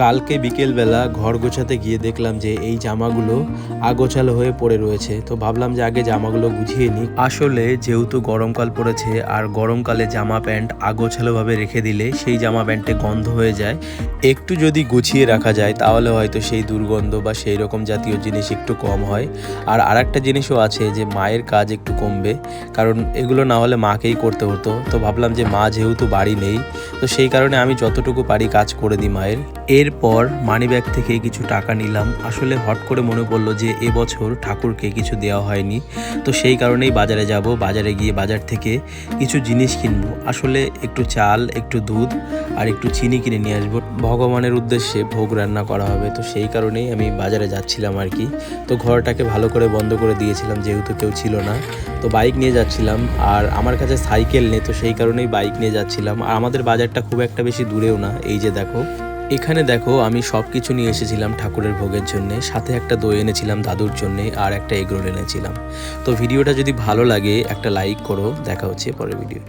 কালকে বিকেলবেলা ঘর গোছাতে গিয়ে দেখলাম যে এই জামাগুলো আগোছালো হয়ে পড়ে রয়েছে। তো ভাবলাম যে আগে জামাগুলো গুছিয়ে নিই। আসলে যেহেতু গরমকাল পড়েছে আর গরমকালে জামা প্যান্ট আগোছালোভাবে রেখে দিলে সেই জামা প্যান্টে গন্ধ হয়ে যায়। একটু যদি গুছিয়ে রাখা যায় তাহলে হয়তো সেই দুর্গন্ধ বা সেই রকম জাতীয় জিনিস একটু কম হয়। আর আরেকটা জিনিসও আছে যে মায়ের কাজ একটু কমবে, কারণ এগুলো না হলে মাকেই করতে হতো। তো ভাবলাম যে মা যেহেতু বাড়ি নেই, তো সেই কারণে আমি যতটুকু পারি কাজ করে দিই মায়ের। এরপর মানিব্যাগ থেকে কিছু টাকা নিলাম। আসলে হট করে মনে পড়লো যে এবছর ঠাকুরকে কিছু দেওয়া হয়নি, তো সেই কারণেই বাজারে যাব। বাজারে গিয়ে বাজার থেকে কিছু জিনিস কিনবো। আসলে একটু চাল, একটু দুধ আর একটু চিনি কিনে নিয়ে আসবো। ভগবানের উদ্দেশ্যে ভোগ রান্না করা হবে, তো সেই কারণেই আমি বাজারে যাচ্ছিলাম আর কি। তো ঘরটাকে ভালো করে বন্ধ করে দিয়েছিলাম যেহেতু কেউ ছিল না। তো বাইক নিয়ে যাচ্ছিলাম, আর আমার কাছে সাইকেল নেই, তো সেই কারণেই বাইক নিয়ে যাচ্ছিলাম। আর আমাদের বাজারটা খুব একটা বেশি দূরেও না। এই যে দেখো, এখানে দেখো আমি সব কিছু নিয়ে এসেছিলাম ঠাকুরের ভোগের জন্যে। সাথে একটা দই এনেছিলাম দাদুর জন্যে, আর একটা এগরোল এনেছিলাম। তো ভিডিওটা যদি ভালো লাগে একটা লাইক করো। দেখা হচ্ছে পরের ভিডিও।